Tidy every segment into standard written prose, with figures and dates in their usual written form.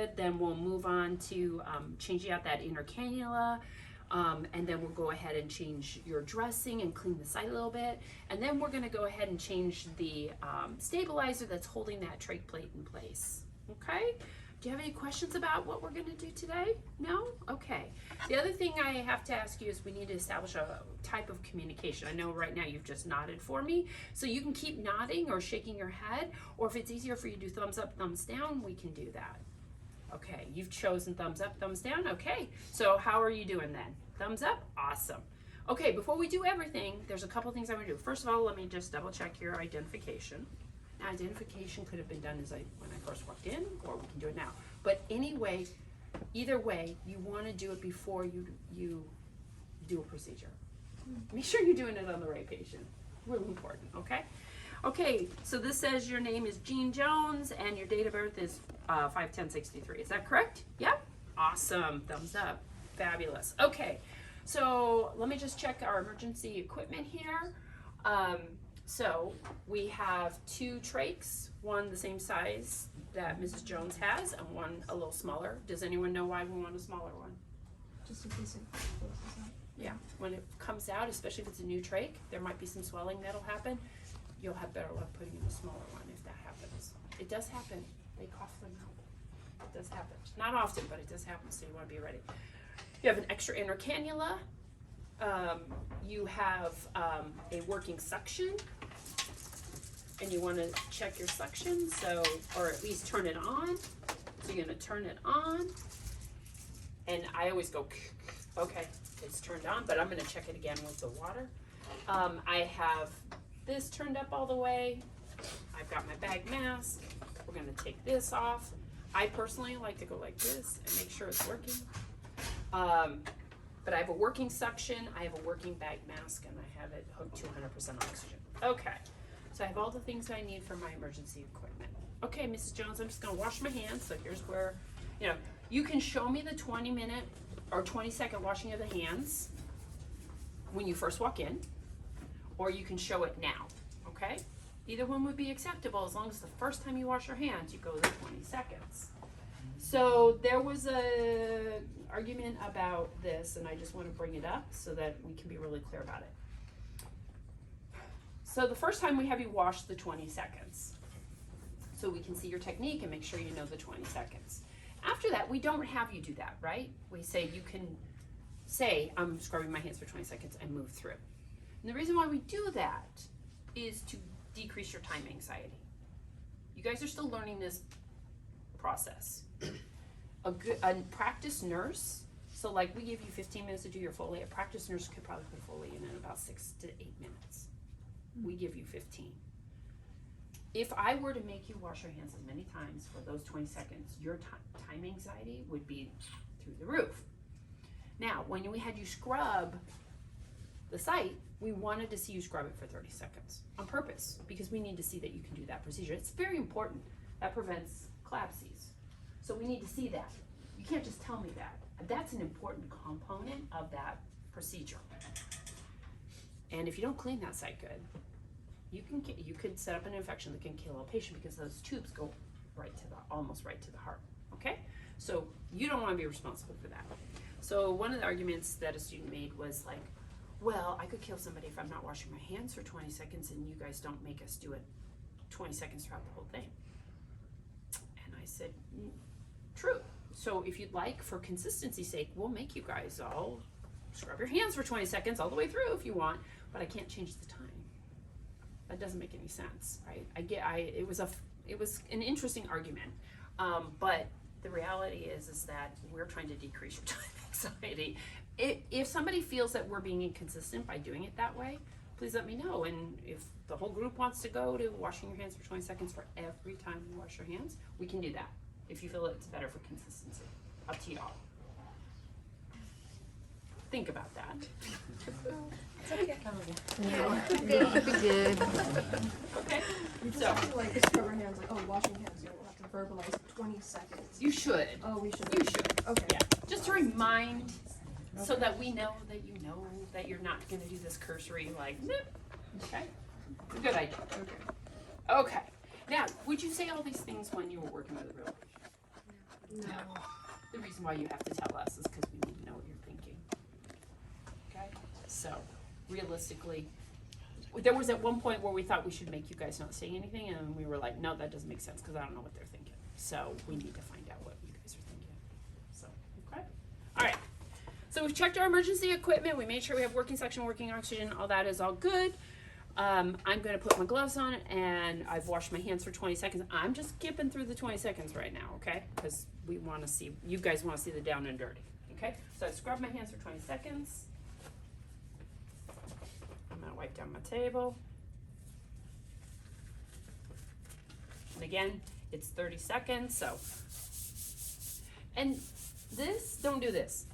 good. Then we'll move on to changing out that inner cannula. And then we'll go ahead and change your dressing and clean the site a little bit. And then we're gonna go ahead and change the stabilizer that's holding that trach plate in place. Okay? Do you have any questions about what we're gonna do today? No? Okay. The other thing I have to ask you is we need to establish a type of communication. I know right now you've just nodded for me, so you can keep nodding or shaking your head, or if it's easier for you to do thumbs up, thumbs down, we can do that. Okay, you've chosen thumbs up, thumbs down. Okay, so how are you doing then? Thumbs up? Awesome. Okay, before we do everything, there's a couple things I want to do. First of all, let me just double check your identification. Now, identification could have been done when I first walked in, or we can do it now. But anyway, either way, you want to do it before you do a procedure. Make sure you're doing it on the right patient. Really important, okay? Okay, so this says your name is Jean Jones and your date of birth is 5/10/63. Is that correct? Yep. Awesome. Thumbs up. Fabulous. Okay, so let me just check our emergency equipment here. So we have 2 trachs, one the same size that Mrs. Jones has and one a little smaller. Does anyone know why we want a smaller one? Just in case it closes up. Yeah, when it comes out, especially if it's a new trach, there might be some swelling that'll happen. You'll have better luck putting in a smaller one if that happens. It does happen. They cough them out. It does happen. Not often, but it does happen, so you want to be ready. You have an extra inner cannula. You have a working suction, and you want to check your suction, so, or at least turn it on. So you're going to turn it on, and I always go, okay, it's turned on, but I'm going to check it again with the water. I have this turned up all the way. I've got my bag mask. We're going to take this off. I personally like to go like this and make sure it's working. But I have a working suction, I have a working bag mask, and I have it hooked to 100% oxygen. Okay, so I have all the things I need for my emergency equipment. Okay, Mrs. Jones, I'm just gonna wash my hands. So here's where, you can show me the 20-minute or 20-second washing of the hands when you first walk in, or you can show it now, okay? Either one would be acceptable as long as the first time you wash your hands, you go the 20 seconds. So there was a argument about this, and I just want to bring it up so that we can be really clear about it. So the first time we have you wash the 20 seconds. So we can see your technique and make sure you know the 20 seconds. After that, we don't have you do that, right? We say you can say, I'm scrubbing my hands for 20 seconds and move through. And the reason why we do that is to decrease your time anxiety. You guys are still learning this process. A practice nurse, so like we give you 15 minutes to do your Foley, a practice nurse could probably put Foley in about 6 to 8 minutes. We give you 15. If I were to make you wash your hands as many times for those 20 seconds, your time anxiety would be through the roof. Now, when we had you scrub the site, we wanted to see you scrub it for 30 seconds on purpose because we need to see that you can do that procedure. It's very important. That prevents collapses. So we need to see that. You can't just tell me that. That's an important component of that procedure. And if you don't clean that site good, you could set up an infection that can kill a patient because those tubes go almost right to the heart. Okay? So you don't want to be responsible for that. So one of the arguments that a student made was like, well, I could kill somebody if I'm not washing my hands for 20 seconds and you guys don't make us do it 20 seconds throughout the whole thing. And I said, true. So if you'd like, for consistency's sake, we'll make you guys all scrub your hands for 20 seconds all the way through if you want, but I can't change the time. That doesn't make any sense, right? It was an interesting argument, but the reality is that we're trying to decrease your time anxiety. If somebody feels that we're being inconsistent by doing it that way, please let me know. And if the whole group wants to go to washing your hands for 20 seconds for every time you wash your hands, we can do that. If you feel it's better for consistency, up to y'all. Think about that. It's okay. Good. Okay. You just So have to like scrub our hands, like, oh, washing hands. You don't have to verbalize 20 seconds. you should. Oh, we should. You should. Okay. Yeah. Just to remind, so that we know that you're not going to do this cursory like. Nip. Okay. It's a good idea. Okay. Okay. Now, would you say all these things when you were working with a real patient? No. The reason why you have to tell us is because we need to know what you're thinking. Okay? So, realistically, there was at one point where we thought we should make you guys not say anything, and we were like, no, that doesn't make sense because I don't know what they're thinking. So, we need to find out what you guys are thinking. So, okay? All right. So, we've checked our emergency equipment. We made sure we have working suction, working oxygen. All that is all good. I'm going to put my gloves on, and I've washed my hands for 20 seconds. I'm just skipping through the 20 seconds right now, okay? Because we want to see, you guys want to see the down and dirty, okay? So I scrub my hands for 20 seconds. I'm going to wipe down my table. And again, it's 30 seconds, so. And this, don't do this.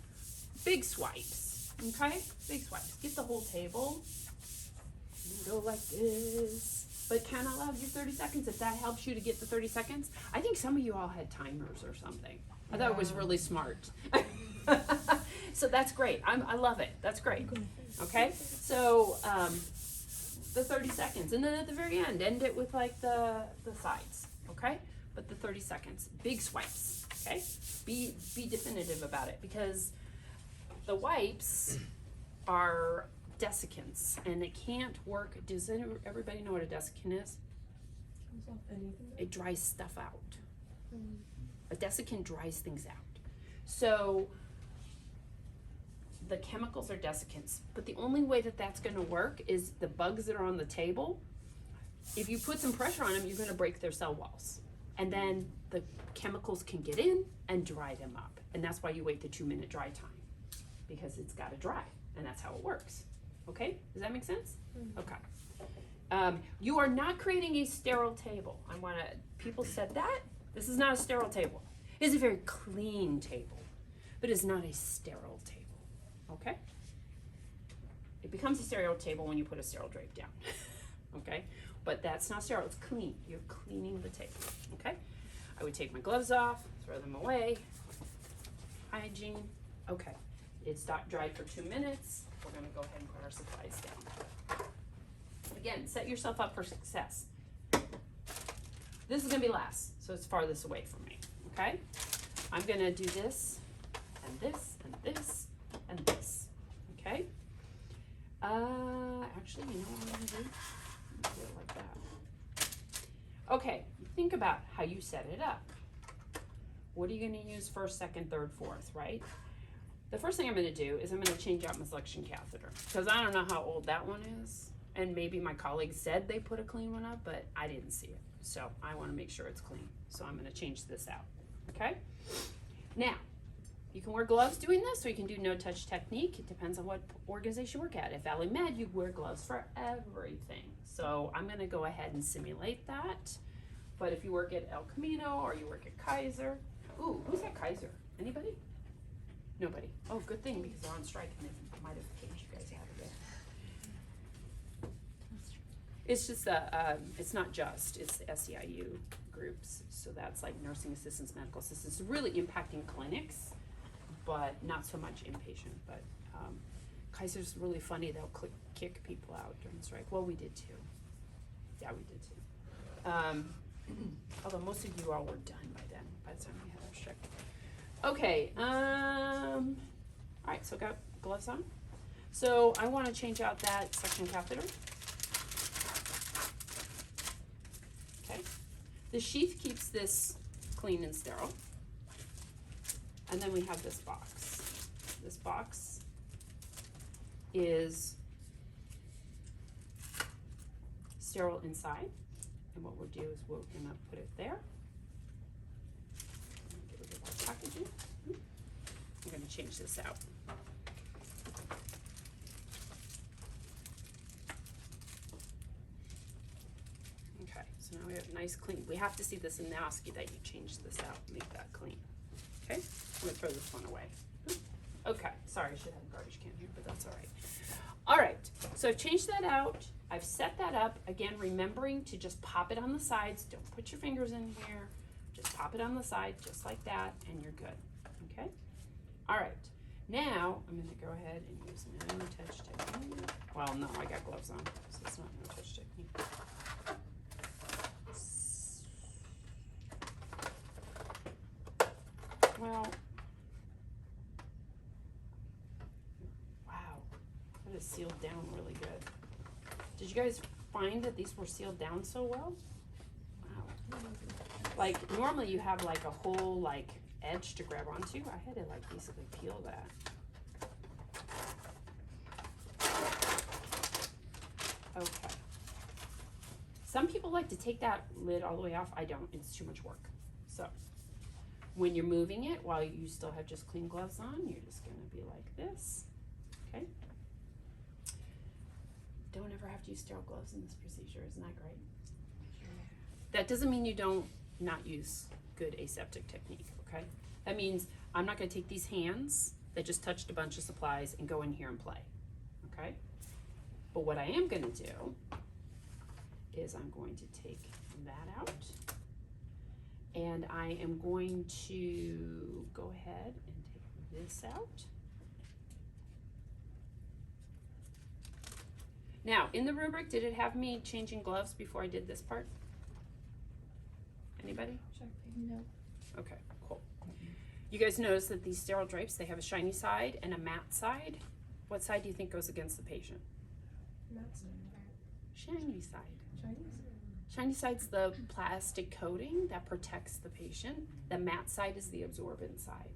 Big swipes, okay? Big swipes. Get the whole table. Go like this, but count out loud your 30 seconds if that helps you to get the 30 seconds. I think some of you all had timers or something. I thought it was really smart. So that's great. I love it. That's great. Okay, so the 30 seconds, and then at the very end, end it with like the sides. Okay, but the 30 seconds, big swipes. Okay, be definitive about it because the wipes are desiccants, and it can't work. Does everybody know what a desiccant is? It dries stuff out. A desiccant dries things out. So the chemicals are desiccants, but the only way that that's going to work is the bugs that are on the table. If you put some pressure on them, you're going to break their cell walls, and then the chemicals can get in and dry them up. And that's why you wait the 2-minute dry time, because it's got to dry, and that's how it works. Okay, does that make sense? Okay. You are not creating a sterile table. People said that. This is not a sterile table. It is a very clean table, but it's not a sterile table. Okay? It becomes a sterile table when you put a sterile drape down. Okay? But that's not sterile, it's clean. You're cleaning the table. Okay? I would take my gloves off, throw them away. Hygiene. Okay. It's dried for 2 minutes. We're going to go ahead and put our supplies down. Again, set yourself up for success. This is going to be last, so it's farthest away from me. Okay? I'm going to do this, and this, and this, and this. Okay? Actually, you know what I'm going to do? I'm going to do it like that. Okay, think about how you set it up. What are you going to use first, second, third, fourth, right? The first thing I'm going to do is I'm going to change out my suction catheter because I don't know how old that one is, and maybe my colleagues said they put a clean one up, but I didn't see it, so I want to make sure it's clean. So I'm going to change this out. Okay? Now, you can wear gloves doing this, or you can do no-touch technique. It depends on what organization you work at. At Valley Med, you wear gloves for everything. So I'm going to go ahead and simulate that. But if you work at El Camino or you work at Kaiser, ooh, who's at Kaiser? Anybody? Nobody. Oh, good thing, because they're on strike and they might have kicked you guys out of it. It's just it's not just, it's the SEIU groups. So that's like nursing assistants, medical assistants, really impacting clinics, but not so much inpatient. But Kaiser's really funny. They'll kick people out during the strike. Well, we did too. Yeah, we did too. Although most of you all were done by then, by the time we had our strike. Okay, all right, so got gloves on. So I want to change out that suction catheter. Okay, the sheath keeps this clean and sterile. And then we have this box. This box is sterile inside. And what we'll do is we're gonna put it there. Get rid of our packaging. I'm gonna change this out. Okay, so now we have nice clean. We have to see this in the OSCE that you change this out, make that clean. Okay, I'm gonna throw this one away. Okay, sorry, I should have a garbage can here, but that's all right. All right, so I've changed that out. I've set that up, again, remembering to just pop it on the sides. Don't put your fingers in here. Just pop it on the side, just like that, and you're good, okay? All right, now I'm gonna go ahead and use no-touch technique. Well, no, I got gloves on, so it's not no-touch technique. Well, wow, that is sealed down really good. Did you guys find that these were sealed down so well? Wow. Like, normally you have like a whole like edge to grab onto. I had to like basically peel that. Okay. Some people like to take that lid all the way off. I don't, it's too much work. So, when you're moving it, while you still have just clean gloves on, you're just gonna be like this, okay? Don't ever have to use sterile gloves in this procedure, isn't that great? That doesn't mean you don't not use good aseptic technique, okay? That means I'm not gonna take these hands that just touched a bunch of supplies and go in here and play, okay? But what I am gonna do is I'm going to take that out, and I am going to go ahead and take this out. Now, in the rubric, did it have me changing gloves before I did this part? Anybody? No. Okay, cool. You guys notice that these sterile drapes, they have a shiny side and a matte side. What side do you think goes against the patient? That's Shiny side. Chinese. Shiny side's the plastic coating that protects the patient. The matte side is the absorbent side.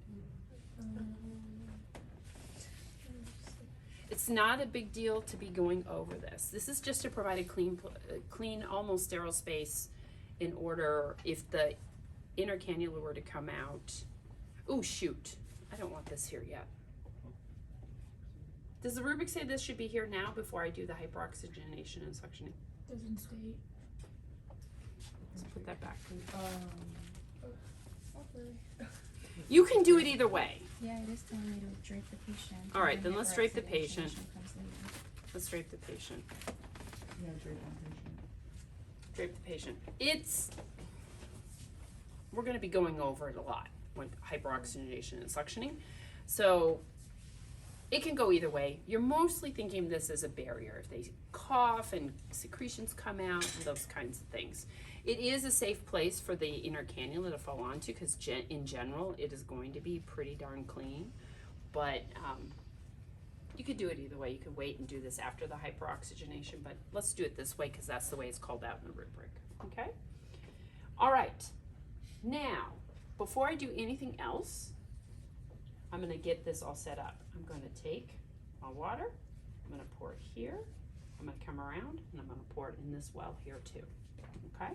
It's not a big deal to be going over this. This is just to provide a clean, almost sterile space in order if the inner cannula were to come out. Oh shoot, I don't want this here yet. Does the rubric say this should be here now before I do the hyperoxygenation and suctioning? Doesn't state. Let's put that back. Hopefully. You can do it either way. Yeah, it is telling me to drape the patient. All right, and then let's drape the hyperoxygenation patient. comes later. Let's drape the patient. Yeah, drape on patient. Drape the patient. We're gonna be going over it a lot with hyperoxygenation and suctioning. So it can go either way. You're mostly thinking of this as a barrier. If they cough and secretions come out and those kinds of things. It is a safe place for the inner cannula to fall onto because in general it is going to be pretty darn clean. But you could do it either way. You could wait and do this after the hyperoxygenation, but let's do it this way because that's the way it's called out in the rubric, okay? All right, now, before I do anything else, I'm gonna get this all set up. I'm gonna take my water, I'm gonna pour it here, I'm gonna come around, and I'm gonna pour it in this well here too, okay?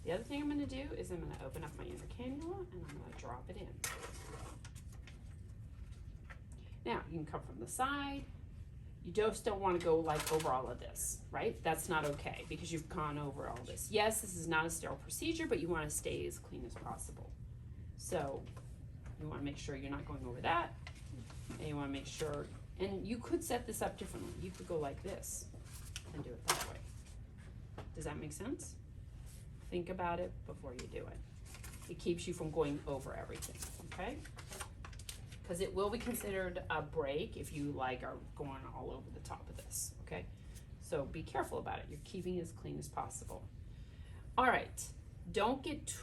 The other thing I'm gonna do is I'm gonna open up my inner cannula and I'm gonna drop it in. Now, you can come from the side. You just don't wanna go like over all of this, right? That's not okay because you've gone over all this. Yes, this is not a sterile procedure, but you wanna stay as clean as possible. So, you wanna make sure you're not going over that. And you wanna make sure, and you could set this up differently. You could go like this and do it that way. Does that make sense? Think about it before you do it. It keeps you from going over everything, okay? Because it will be considered a break if you like are going all over the top of this, okay? So be careful about it. You're keeping it as clean as possible. All right, don't get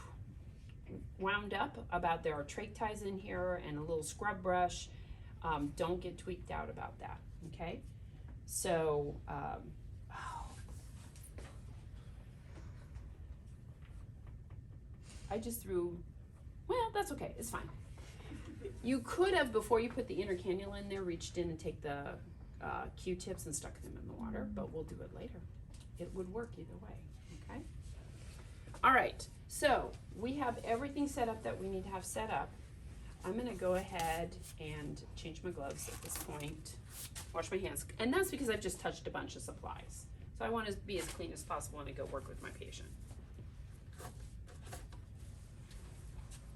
wound up about there are trach ties in here and a little scrub brush. Don't get tweaked out about that, okay? So, I just threw, well, that's okay, it's fine. You could have, before you put the inner cannula in there, reached in and take the Q-tips and stuck them in the water, but we'll do it later. It would work either way, okay? All right, so we have everything set up that we need to have set up. I'm gonna go ahead and change my gloves at this point, wash my hands, and that's because I've just touched a bunch of supplies. So I want to be as clean as possible when I go work with my patient.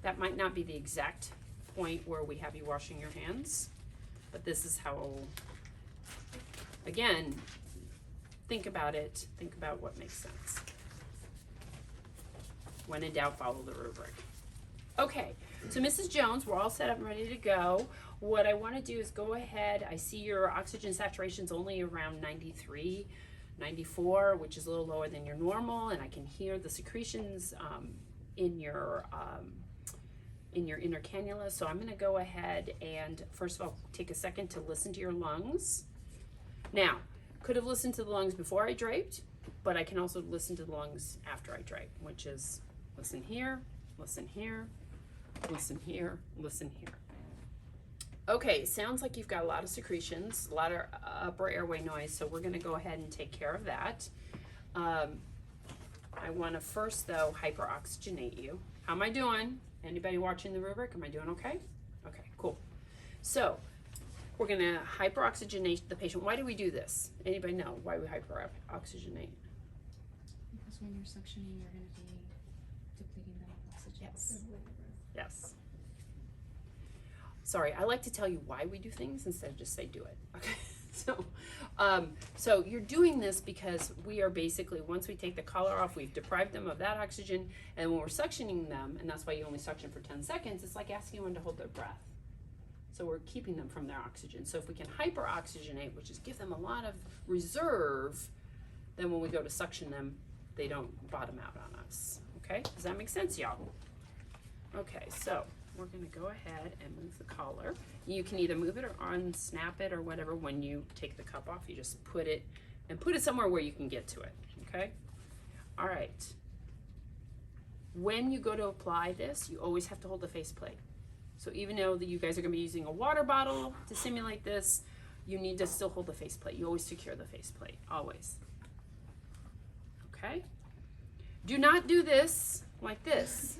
That might not be the exact point where we have you washing your hands, but this is how, again, think about it, think about what makes sense. When in doubt, follow the rubric. Okay, so Mrs. Jones, we're all set up and ready to go. What I want to do is go ahead, I see your oxygen saturation's only around 93, 94, which is a little lower than your normal, and I can hear the secretions in in your inner cannula. So I'm gonna go ahead and first of all, take a second to listen to your lungs. Now, could have listened to the lungs before I draped, but I can also listen to the lungs after I drape, which is listen here, listen here, listen here, listen here. Okay, sounds like you've got a lot of secretions, a lot of upper airway noise, so we're gonna go ahead and take care of that. I wanna first though hyperoxygenate you. How am I doing? Anybody watching the rubric? Am I doing okay? Okay, cool. So, we're gonna hyperoxygenate the patient. Why do we do this? Anybody know why we hyperoxygenate? Because when you're suctioning, you're going to be depleting them of oxygen. Yes. Yes. Sorry, I like to tell you why we do things instead of just say do it. Okay, so you're doing this because we are basically, once we take the collar off, we've deprived them of that oxygen, and when we're suctioning them, and that's why you only suction for 10 seconds, it's like asking one to hold their breath. So we're keeping them from their oxygen. So if we can hyperoxygenate, which is give them a lot of reserve, then when we go to suction them, they don't bottom out on us. Okay, does that make sense, y'all? Okay, so we're gonna go ahead and move the collar. You can either move it or unsnap it or whatever. When you take the cup off, you just put it somewhere where you can get to it, okay? All right. When you go to apply this, you always have to hold the faceplate. So even though that you guys are gonna be using a water bottle to simulate this, you need to still hold the faceplate. You always secure the faceplate, always. Okay? Do not do this like this.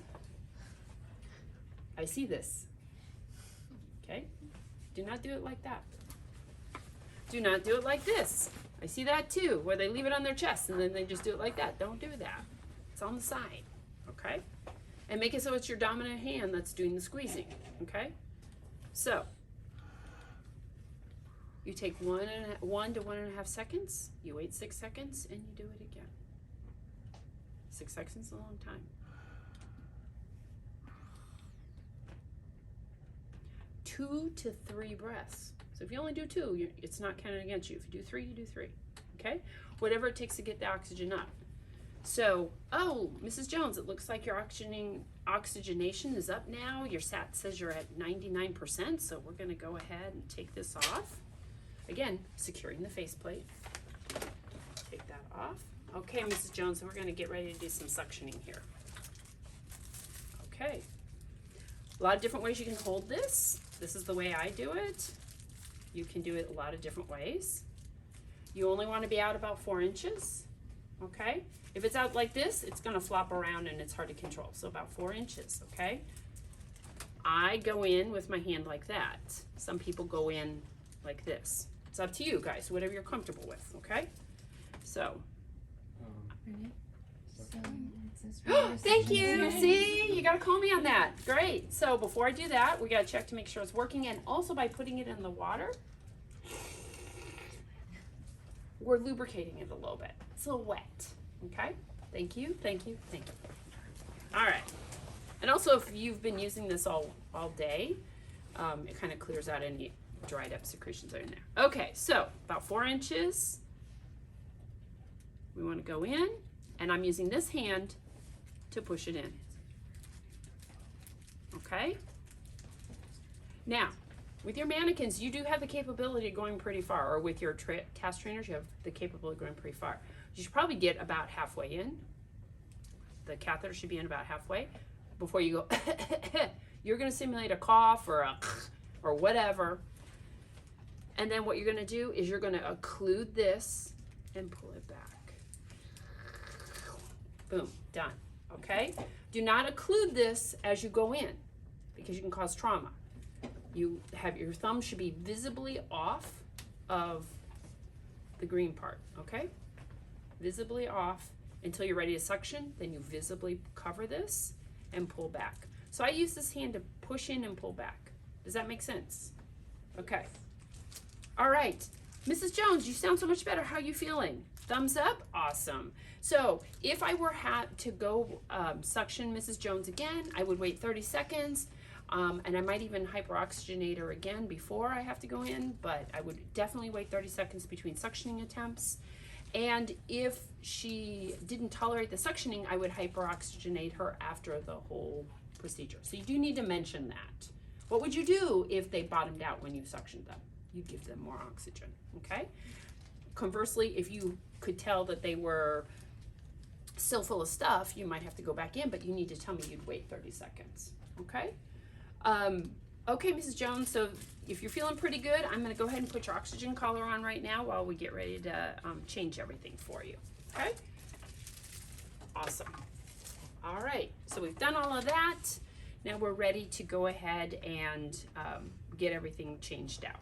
I see this. Okay? Do not do it like that. Do not do it like this. I see that too, where they leave it on their chest and then they just do it like that. Don't do that. It's on the side. Okay? And make it so it's your dominant hand that's doing the squeezing. Okay? So, you take 1 to 1.5 seconds, you wait 6 seconds, and you do it again. 6 seconds is a long time. 2 to 3 breaths. So if you only do 2, it's not counted against you. If you do 3, you do 3. Okay? Whatever it takes to get the oxygen up. So, oh, Mrs. Jones, it looks like your oxygenation is up now. Your SAT says you're at 99%, so we're gonna go ahead and take this off. Again, securing the faceplate. Take that off. Okay, Mrs. Jones, we're gonna get ready to do some suctioning here. Okay. A lot of different ways you can hold this. This is the way I do it. You can do it a lot of different ways. You only wanna be out about 4 inches, okay? If it's out like this, it's gonna flop around and it's hard to control. So about 4 inches, okay? I go in with my hand like that. Some people go in like this. It's up to you guys, whatever you're comfortable with, okay? So. Renee? So it says regular Thank suction. you, see, you gotta call me on that. Great, so before I do that, we gotta check to make sure it's working, and also by putting it in the water, we're lubricating it a little bit. It's a little wet. Okay, thank you, thank you, thank you. All right, and also if you've been using this all day, it kind of clears out any dried up secretions that are in there. Okay, so about 4 inches. We want to go in, and I'm using this hand to push it in. Okay. Now, with your mannequins, you do have the capability of going pretty far, or with your task trainers, you have the capability of going pretty far. You should probably get about halfway in. The catheter should be in about halfway before you go. You're going to simulate a cough or or whatever. And then what you're going to do is you're going to occlude this and pull it back. Boom, done. Okay? Do not occlude this as you go in because you can cause trauma. You have your thumb should be visibly off of the green part, okay? Visibly off until you're ready to suction, then you visibly cover this and pull back. So I use this hand to push in and pull back. Does that make sense? Okay. All right. Mrs. Jones, you sound so much better. How are you feeling? Thumbs up? Awesome. So if I were to go suction Mrs. Jones again, I would wait 30 seconds. And I might even hyperoxygenate her again before I have to go in, but I would definitely wait 30 seconds between suctioning attempts. And if she didn't tolerate the suctioning, I would hyperoxygenate her after the whole procedure. So you do need to mention that. What would you do if they bottomed out when you suctioned them? You'd give them more oxygen, okay? Conversely, if you could tell that they were still full of stuff, you might have to go back in, but you need to tell me you'd wait 30 seconds, okay? Okay, Mrs. Jones, so if you're feeling pretty good, I'm gonna go ahead and put your oxygen collar on right now while we get ready to change everything for you, okay? Awesome. All right, so we've done all of that. Now we're ready to go ahead and get everything changed out.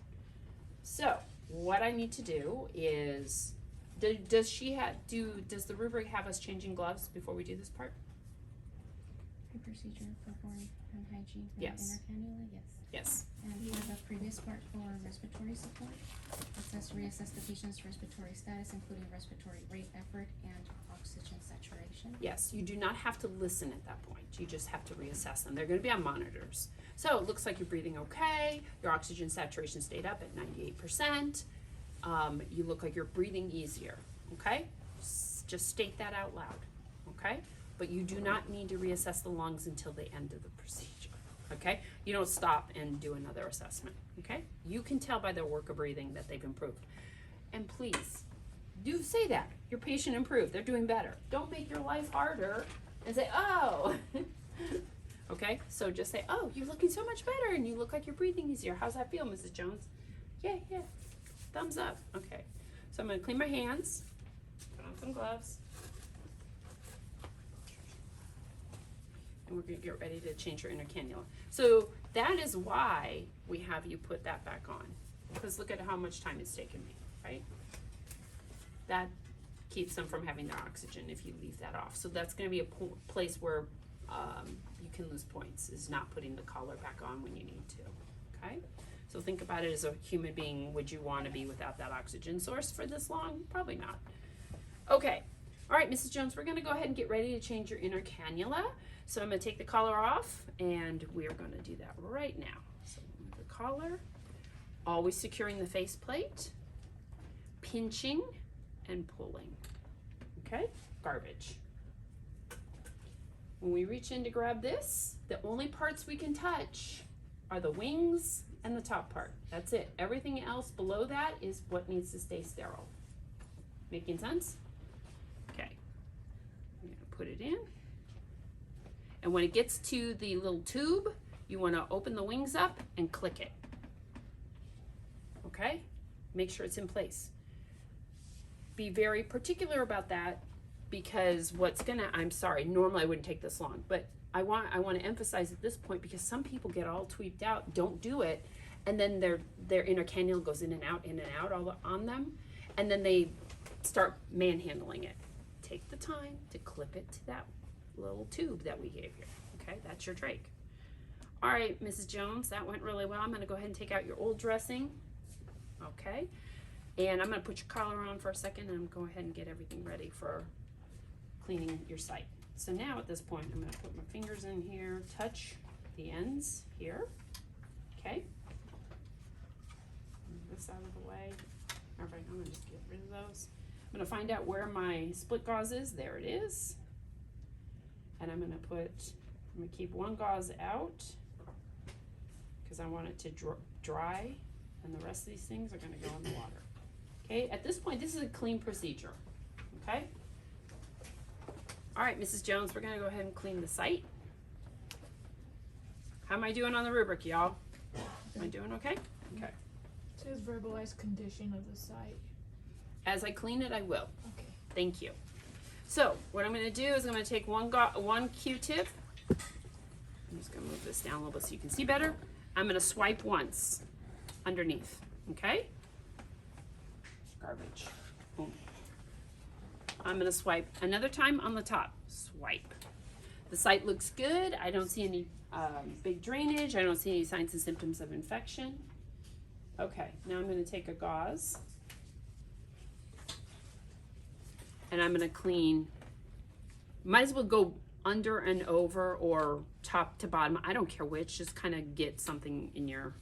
So what I need to do is, does the rubric have us changing gloves before we do this part? Procedure performed on hygiene for Yes. inner cannula, yes. Yes. And for the previous part for respiratory support, it says reassess the patient's respiratory status, including respiratory rate, effort, and oxygen saturation. Yes, you do not have to listen at that point. You just have to reassess them. They're going to be on monitors. So it looks like you're breathing okay. Your oxygen saturation stayed up at 98%. You look like you're breathing easier, okay? Just state that out loud, okay? But you do not need to reassess the lungs until the end of the procedure, okay? You don't stop and do another assessment, okay? You can tell by their work of breathing that they've improved. And please, do say that. Your patient improved. They're doing better. Don't make your life harder and say, oh. Okay? So just say, oh, you're looking so much better and you look like you're breathing easier. How's that feel, Mrs. Jones? Yeah, yeah. Thumbs up. Okay. So I'm going to clean my hands. Put on some gloves. And we're going to get ready to change your inner cannula. So that is why we have you put that back on. Because look at how much time it's taken me, right? That keeps them from having their oxygen if you leave that off. So that's going to be a place where you can lose points, is not putting the collar back on when you need to, okay? So think about it as a human being. Would you want to be without that oxygen source for this long? Probably not. Okay. All right, Mrs. Jones, we're going to go ahead and get ready to change your inner cannula. So I'm going to take the collar off, and we're going to do that right now. So the collar, always securing the faceplate, pinching, and pulling. Okay? Garbage. When we reach in to grab this, the only parts we can touch are the wings and the top part. That's it. Everything else below that is what needs to stay sterile. Making sense? Okay. I'm going to put it in. And when it gets to the little tube, you want to open the wings up and click it. Okay? Make sure it's in place. Be very particular about that, because I'm sorry, normally I wouldn't take this long, but I want to emphasize at this point, because some people get all tweaked out, don't do it, and then their inner cannula goes in and out all on them, and then they start manhandling it. Take the time to clip it to that little tube that we gave you. Okay, that's your drake. All right, Mrs. Jones, that went really well. I'm going to go ahead and take out your old dressing. Okay, and I'm going to put your collar on for a second, and I'm going to go ahead and get everything ready for cleaning your site. So now at this point, I'm going to put my fingers in here, touch the ends here. Okay, move this out of the way. All right, I'm going to just get rid of those. I'm going to find out where my split gauze is. There it is. And I'm going to keep one gauze out because I want it to dry, and the rest of these things are going to go in the water. Okay, at this point, this is a clean procedure. Okay? All right, Mrs. Jones, we're going to go ahead and clean the site. How am I doing on the rubric, y'all? Am I doing okay? Okay. It says verbalize condition of the site. As I clean it, I will. Okay. Thank you. So what I'm going to do is I'm going to take one Q-tip. I'm just going to move this down a little bit so you can see better. I'm going to swipe once underneath. Okay? Garbage. Boom. I'm going to swipe another time on the top. Swipe. The site looks good. I don't see any big drainage. I don't see any signs and symptoms of infection. Okay, now I'm going to take a gauze. And I'm going to clean. Might as well go under and over or top to bottom. I don't care which. Just kind of get something in your...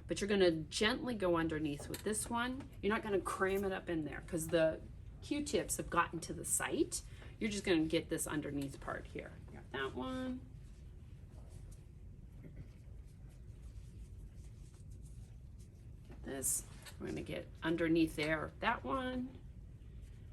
But you're going to gently go underneath with this one. You're not going to cram it up in there because the Q-tips have gotten to the site. You're just going to get this underneath part here. You got that one. is. We're gonna get underneath there, that one.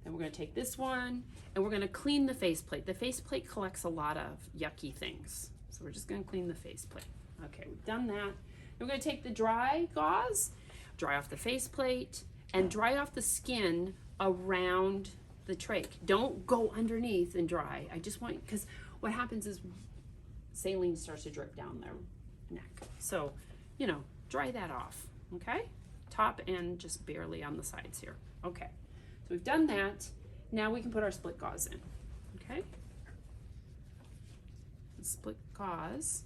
And we're gonna take this one, and we're gonna clean the faceplate. The faceplate collects a lot of yucky things. So we're just gonna clean the faceplate. Okay, we've done that. And we're gonna take the dry gauze, dry off the faceplate, and dry off the skin around the trach. Don't go underneath and dry. I just want, because what happens is saline starts to drip down their neck. So, you know, dry that off, okay? Top and just barely on the sides here. Okay, so we've done that. Now we can put our split gauze in, okay? Split gauze.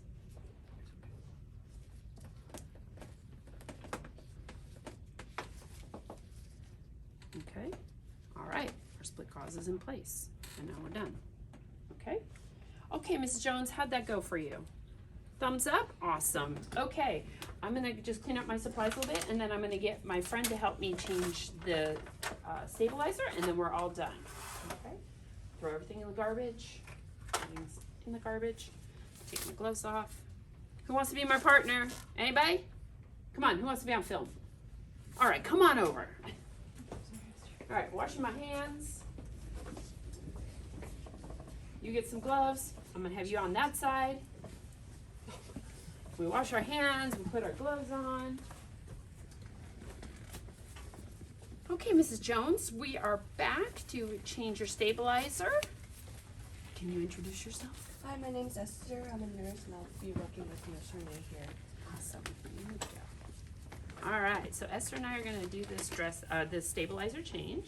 Okay, all right, our split gauze is in place, and now we're done. Okay, okay, Mrs. Jones, how'd that go for you? Thumbs up? Awesome. Okay, I'm gonna just clean up my supplies a little bit, and then I'm gonna get my friend to help me change the stabilizer, and then we're all done. Okay, throw everything in the garbage. Everything's in the garbage. Take my gloves off. Who wants to be my partner? Anybody? Come on, who wants to be on film? All right, come on over. All right, washing my hands. You get some gloves. I'm gonna have you on that side. We wash our hands, we put our gloves on. Okay, Mrs. Jones, we are back to change your stabilizer. Can you introduce yourself? Hi, my name's Esther. I'm a nurse and I'll be working with Nurse Renee here. Awesome. Here we go. All right, so Esther and I are going to do this this stabilizer change.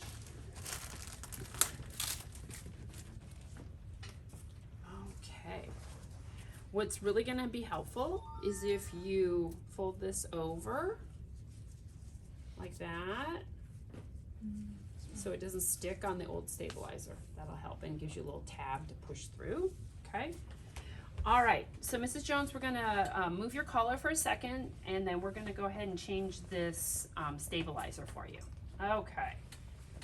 Okay. What's really going to be helpful is if you fold this over like that, so it doesn't stick on the old stabilizer. That'll help and gives you a little tab to push through. Okay. All right, so Mrs. Jones, we're gonna move your collar for a second, and then we're gonna go ahead and change this stabilizer for you. Okay,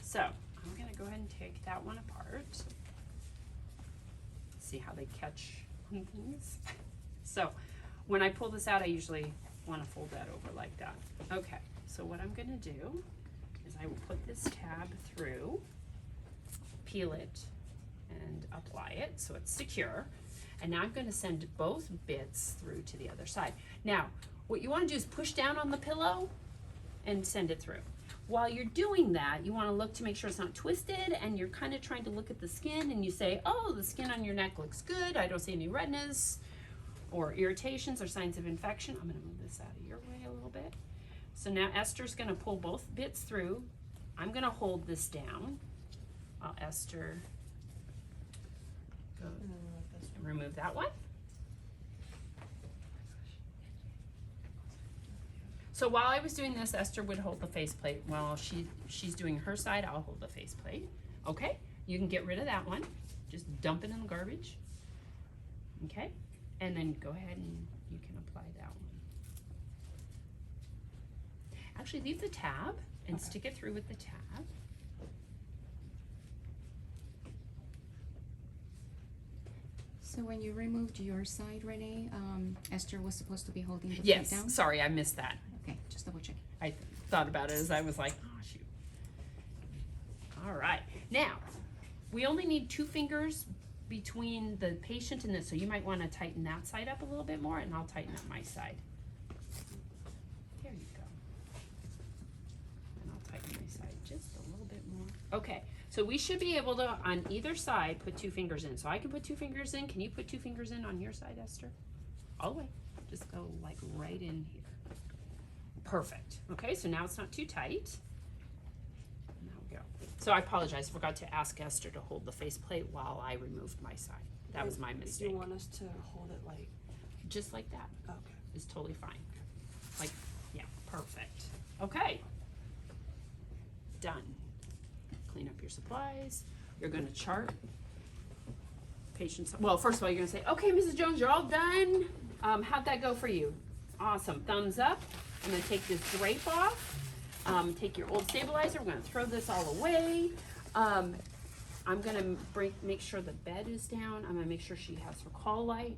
so I'm gonna go ahead and take that one apart. See how they catch on things. So when I pull this out, I usually wanna fold that over like that. Okay, so what I'm gonna do is I will put this tab through, peel it, and apply it so it's secure. And now I'm going to send both bits through to the other side. Now, what you want to do is push down on the pillow and send it through. While you're doing that, you want to look to make sure it's not twisted, and you're kind of trying to look at the skin, and you say, oh, the skin on your neck looks good. I don't see any redness or irritations or signs of infection. I'm going to move this out of your way a little bit. So now Esther's going to pull both bits through. I'm going to hold this down while Esther goes. Remove that one. So while I was doing this, Esther would hold the faceplate. While she's doing her side, I'll hold the faceplate. Okay, you can get rid of that one. Just dump it in the garbage. Okay, and then go ahead and you can apply that one. Actually, leave the tab and stick it through with the tab. So when you removed your side, Renee, Esther was supposed to be holding the plate Yes, down? sorry, I missed that. Okay, just double checking. I thought about it as I was like, oh shoot. All right, now, we only need 2 fingers between the patient and this, so you might want to tighten that side up a little bit more, and I'll tighten up my side. There you go. And I'll tighten my side just a little bit more. Okay, so we should be able to, on either side, put 2 fingers in. So I can put 2 fingers in. Can you put 2 fingers in on your side, Esther? All the way. Just go like right in here. Perfect. Okay, so now it's not too tight. Now we go. So I apologize. I forgot to ask Esther to hold the faceplate while I removed my side. That was my mistake. You want us to hold it like? Just like that. Okay. Is totally fine. Like, yeah, perfect. Okay. Done. Clean up your supplies. You're going to chart patients. Well, first of all, you're going to say, okay, Mrs. Jones, you're all done. How'd that go for you? Awesome. Thumbs up. I'm going to take this drape off. Take your old stabilizer. We're going to throw this all away. I'm going to make sure the bed is down. I'm going to make sure she has her call light.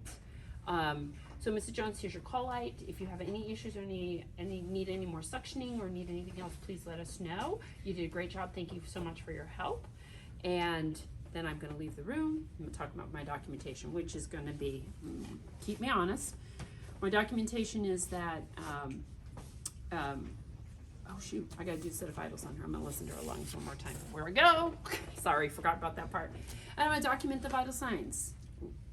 So So Mrs. Jones, here's your call light. If you have any issues or need any more suctioning or need anything else, please let us know. You did a great job. Thank you so much for your help. And then I'm gonna leave the room. I'm gonna talk about my documentation, which is gonna be, keep me honest. My documentation is that, oh shoot, I gotta do a set of vitals on her. I'm gonna listen to her lungs one more time. Where we go? Sorry, forgot about that part. And I'm gonna document the vital signs.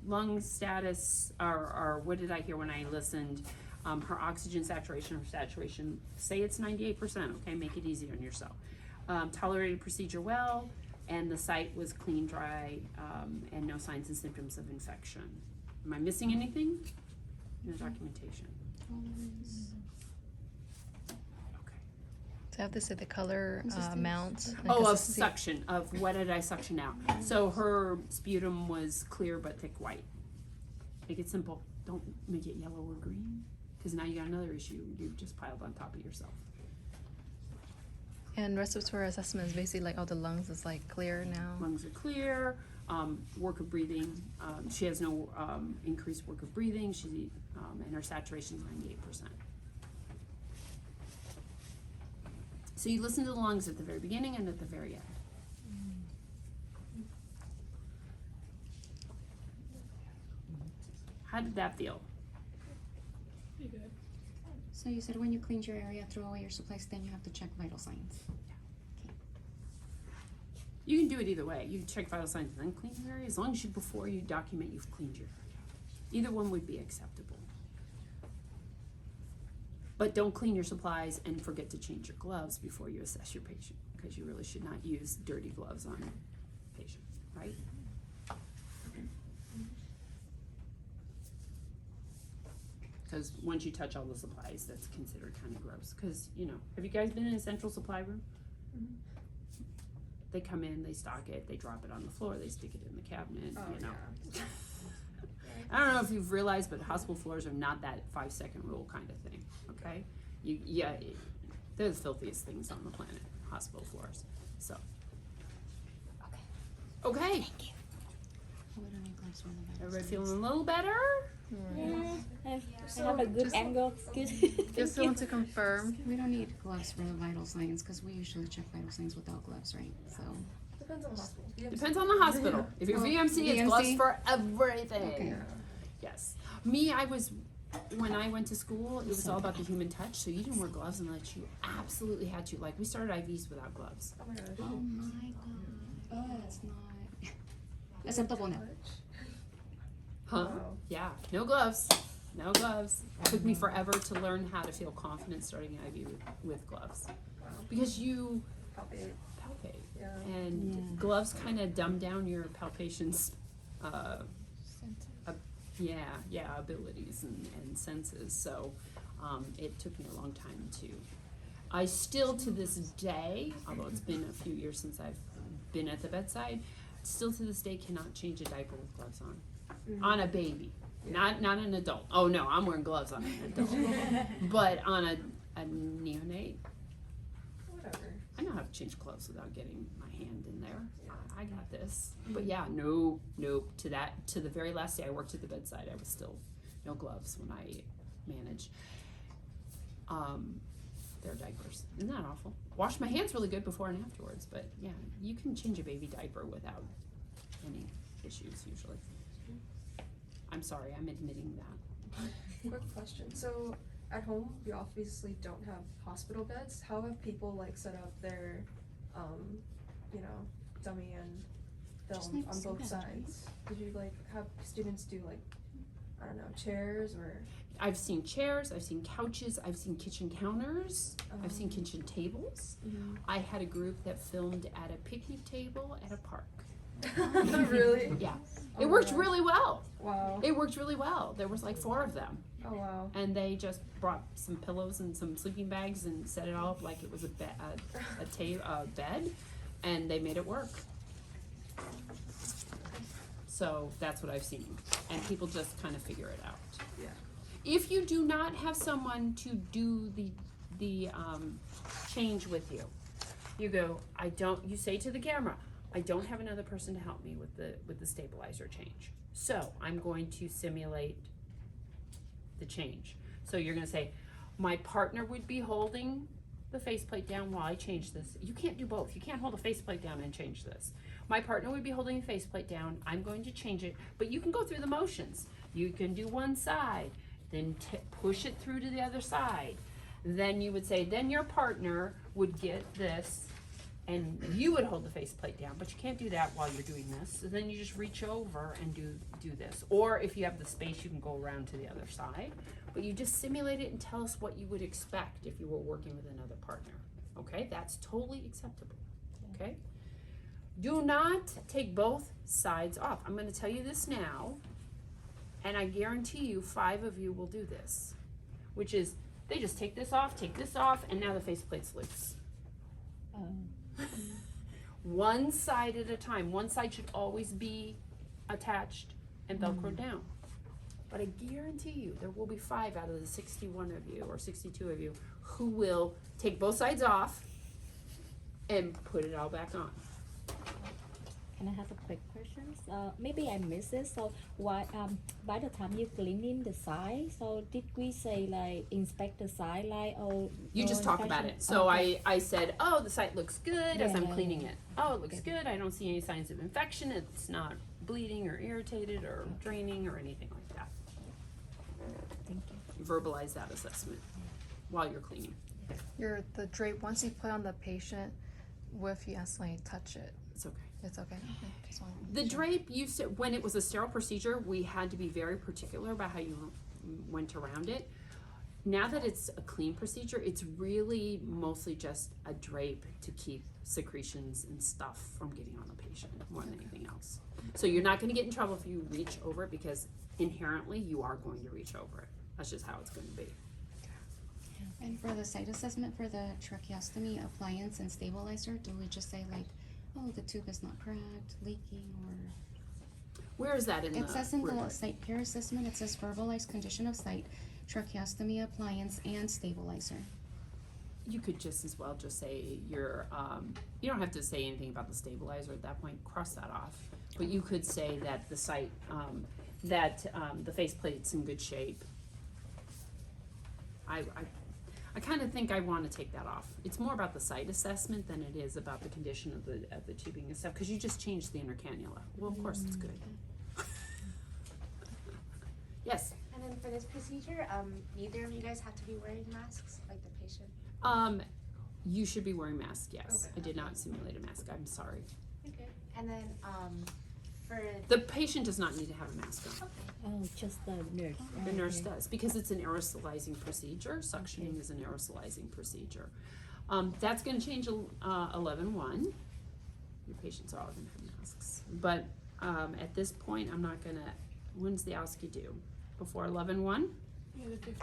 Lung status, or what did I hear when I listened? Her oxygen saturation, say it's 98%, okay? Make it easy on yourself. Tolerated procedure well, and the site was clean, dry, and no signs and symptoms of infection. Am I missing anything in the documentation? So I have to say the color amount. and Oh, of consistency. suction, of what did I suction out? So her sputum was clear but thick white. Make it simple. Don't make it yellow or green, because now you got another issue you've just piled on top of yourself. And respiratory assessment is basically like, oh, the lungs is like clear now. Lungs are clear, work of breathing, she has no increased work of breathing, and her saturation is 98%. So you listen to the lungs at the very beginning and at the very end. How did that feel? Pretty good. So you said when you cleaned your area, throw away your supplies, then you have to check vital signs. You can do it either way. You can check vital signs and then clean your area, as long as before you document you've cleaned your area. Either one would be acceptable. But don't clean your supplies and forget to change your gloves before you assess your patient, because you really should not use dirty gloves on a patient, right? Because once you touch all the supplies, that's considered kind of gross. Because, have you guys been in a central supply room? Mhm. They come in, they stock it, they drop it on the floor, they stick it in the cabinet, Yeah. I don't know if you've realized, but hospital floors are not that 5-second rule kind of thing, okay? They're the filthiest things on the planet, hospital floors, so. Okay, We don't need gloves when the vital everybody signs. feeling a little better? I have a good angle. Good. Just want to confirm. We don't need gloves for the vital signs because we usually check vital signs without gloves, right? So, Depends on the hospital. Depends on the hospital. If you're Oh, VMC, it's VMC? gloves for everything. Okay. Yes. When I went to school, it was all about the human touch, so you didn't wear gloves unless you absolutely had to. Like, we started IVs without gloves. Oh my gosh. oh my god, that's not acceptable now. Huh? Wow. Yeah. No gloves. No gloves. It took me forever to learn how to feel confident starting an IV with gloves. Wow. Because you Palpate. palpate. Yeah. And Yeah. gloves kind of dumb down your palpations, abilities and senses. So it took me a long time I still to this day, although it's been a few years since I've been at the bedside, still to this day cannot change a diaper with gloves on. On a baby, not an adult. Oh no, I'm wearing gloves on an adult. But on a neonate, Whatever. I know how to change clothes without getting my hand in there. I got this. But yeah, nope. To the very last day I worked at the bedside, I was still no gloves when I managed their diapers. Isn't that awful? Wash my hands really good before and afterwards, but yeah, you can change a baby diaper without any issues usually. I'm sorry, I'm admitting that. Quick question. So at home, we obviously don't have hospital beds. How have people set up their, dummy and Just film like on both beds, right? sides? Did you have students do I don't know, chairs or? I've seen chairs, I've seen couches, I've seen kitchen counters, I've seen kitchen tables. I had a group that filmed at a picnic table at a park. Really? Yeah. Oh It my worked gosh. really well. Wow. It worked really well. There was 4 of them. Oh wow. And they just brought some pillows and some sleeping bags and set it all up like it was a bed, and they made it work. So that's what I've seen. And people just kind of figure it out. Yeah. If you do not have someone to do the change with you, you go, you say to the camera, I don't have another person to help me with the stabilizer change. So I'm going to simulate the change. So you're gonna say, my partner would be holding the faceplate down while I change this. You can't do both. You can't hold the faceplate down and change this. My partner would be holding the faceplate down. I'm going to change it, but you can go through the motions. You can do one side, then push it through to the other side. Then you would say, then your partner would get this, and you would hold the faceplate down, but you can't do that while you're doing this. So then you just reach over and do this. Or if you have the space, you can go around to the other side. But you just simulate it and tell us what you would expect if you were working with another partner. Okay, that's totally acceptable. Okay? Do not take both sides off. I'm gonna tell you this now, and I guarantee you 5 of you will do this, which is they just take this off, and now the faceplate's loose. One side at a time. One side should always be attached and Velcro down. But I guarantee you there will be 5 out of the 61 of you or 62 of you who will take both sides off and put it all back on. Can I have a quick question? Maybe I missed it. So why by the time you cleaning the side, so did we say like inspect the side like or You no just talk about inspection? it. So Okay. I said, oh, the site looks good as I'm Yeah, cleaning yeah. it. Oh, it looks Okay. good. I don't see any signs of infection. It's not bleeding or irritated or draining or anything like that. Thank you. You verbalize that assessment while you're cleaning. The drape, once you put on the patient, what if you accidentally touch it? It's okay. It's okay. Just wanna make The sure. drape used to, when it was a sterile procedure, we had to be very particular about how you went around it. Now that it's a clean procedure, it's really mostly just a drape to keep secretions and stuff from getting on the patient more than anything else. So you're not gonna get in trouble if you reach over it because inherently you are going to reach over it. That's just how it's gonna be. And for the site assessment for the tracheostomy appliance and stabilizer, do we just say like, oh, the tube is not cracked, leaking, or? Where is that in the It says in the report? site care assessment, it says verbalized condition of site, tracheostomy appliance and stabilizer. You could just as well just say your, you don't have to say anything about the stabilizer at that point, cross that off. But you could say that the site, the faceplate's in good shape. I kind of think I want to take that off. It's more about the site assessment than it is about the condition of the tubing and stuff, because you just changed the inner cannula. Well, of course it's good. Yes. And then for this procedure, neither of you guys have to be wearing masks, like the patient? You should be wearing masks, yes. Okay. I did not simulate a mask, I'm sorry. Okay. And then, for, The patient does not need to have a mask on. Oh, just the nurse. The nurse Okay. does, because it's an aerosolizing procedure. Suctioning is an aerosolizing procedure. That's gonna change 11-1. Your patients are all gonna have masks. But, at this point, I'm not gonna, when's the OSCE due? Before 11-1?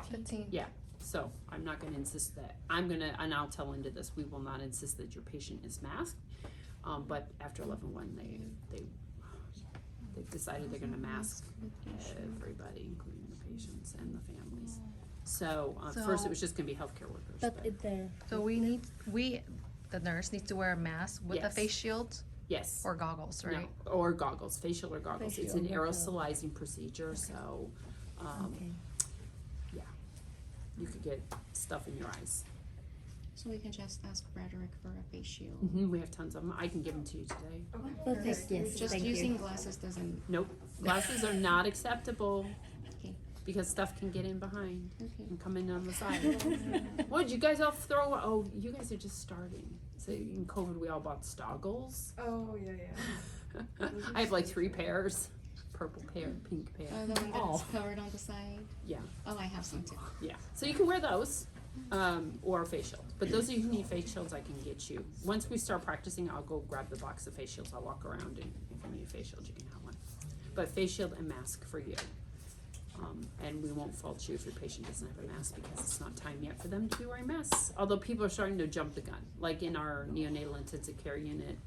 15. Yeah, so I'm not gonna insist that, and I'll tell Linda this, we will not insist that your patient is masked. But after 11-1, they've decided they're gonna mask everybody, including the patients and the families. So, first it was just gonna be healthcare workers, But but, is there So the nurse needs to wear a mask with a Yes. face shield yes. or goggles, No, right? or goggles, facial or goggles. It's an Facial, okay. aerosolizing procedure, so, okay. you could get stuff in your eyes. So we can just ask Frederick for a face shield. We have tons of them. I can give them to you today. Perfect, yes, Just thank using you. glasses doesn't, Nope, glasses are not acceptable okay, because stuff can get in behind okay. and come in on the side. What did you guys all throw? Oh, you guys are just starting. So in COVID, we all bought stoggles. Oh, yeah. I have like 3 pairs, purple pair, pink pair. Oh, the one that's Oh. covered on the side? Yeah. Oh, I have some too. Yeah, so you can wear those, or a face shield. But those of you who need face shields, I can get you. Once we start practicing, I'll go grab the box of face shields. I'll walk around, and if you need a face shield, you can have one. But face shield and mask for you. And we won't fault you if your patient doesn't have a mask because it's not time yet for them to be wearing masks. Although people are starting to jump the gun. Like in our neonatal intensive care unit,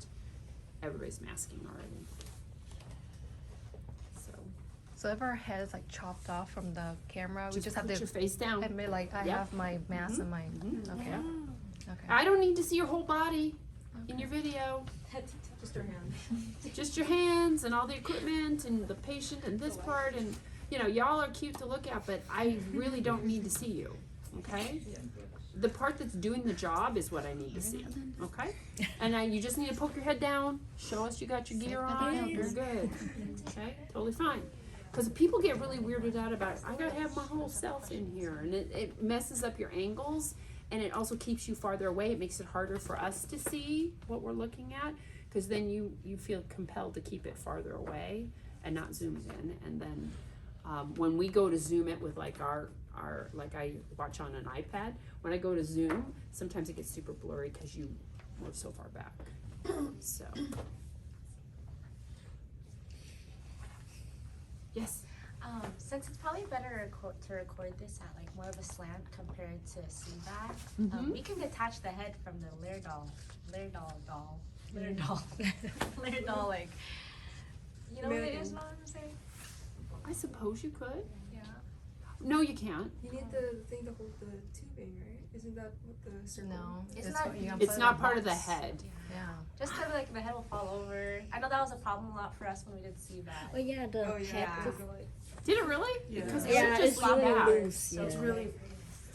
everybody's masking already. So if our head is like chopped off from the camera, we just have put to your face down. admit like I Yeah. have my mask and my okay. Yeah. Okay. I don't need to see your whole body in your video. Just your hand. Just your hands and all the equipment and the patient and this part, and you know, y'all are cute to look at, but I really don't need to see you, okay? The part that's doing the job is what I need to see, okay? And you just need to poke your head down, show us you got your gear on, you're good, okay? Totally fine. Because people get really weirded out about, I gotta have my whole self in here, and it messes up your angles, and it also keeps you farther away. It makes it harder for us to see what we're looking at, because then you feel compelled to keep it farther away and not zoom it in. And then when we go to zoom it with like our like I watch on an iPad, when I go to zoom, sometimes it gets super blurry because you move so far back. So. Yes. Since it's probably better to record this at like more of a slant compared to CVAC, we can detach the head from the Laerdal, like, you know what it is, what I'm saying? I suppose you could. Yeah. No, you can't. You need the thing to hold the tubing, right? Isn't that what the circle? No, It's it's not- what you gotta It's put not in a part of the box. head. Yeah. Just cause like the head will fall over. I know that was a problem a lot for us when we did CVAC. Oh yeah, the Oh head yeah. just Did it really? Yeah. Because yeah, it it's just flop really out. loose. Yeah. It's really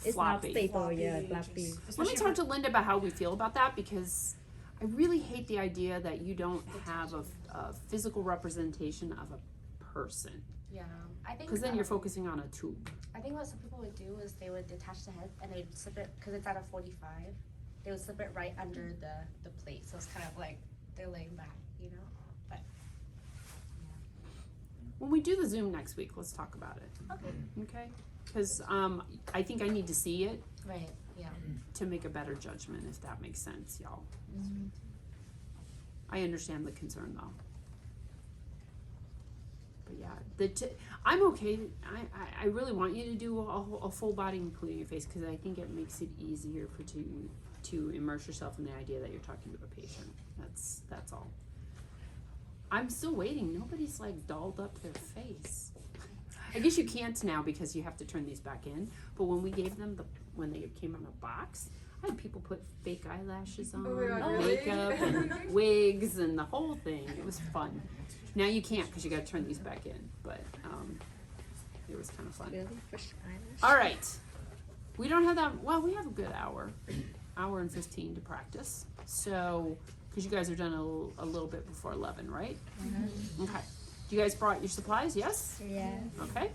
it's not floppy. stable. Yeah, Floppy, floppy. Let me talk to Linda about how we feel about that, because I really hate the idea that you don't have a physical representation of a person. Yeah. I think. Because then you're focusing on a tube. I think what some people would do is they would detach the head and they'd slip it, because it's at a 45, they would slip it right under the plate. So it's kind of like they're laying back, you know? But, When we do the Zoom next week, let's talk about it. okay. Okay? Because I think I need to see it Right, yeah. to make a better judgment, if that makes sense, y'all. I understand the concern though. But yeah, I'm okay. I really want you to do a full body, including your face, because I think it makes it easier to immerse yourself in the idea that you're talking to a patient. That's all. I'm still waiting. Nobody's like dolled up their face. I guess you can't now because you have to turn these back in. But when we gave them when they came in a box, I had people put fake eyelashes on, Oh my God, and really? makeup, and wigs, and the whole thing. It was fun. Now you can't because you got to turn these back in. But it was kind of fun. Really fresh eyelash. All right. We don't have that. Well, we have a good hour and 15 to practice. So, because you guys are done a little bit before 11, right? Okay. You guys brought your supplies? Yes. Yeah. Okay.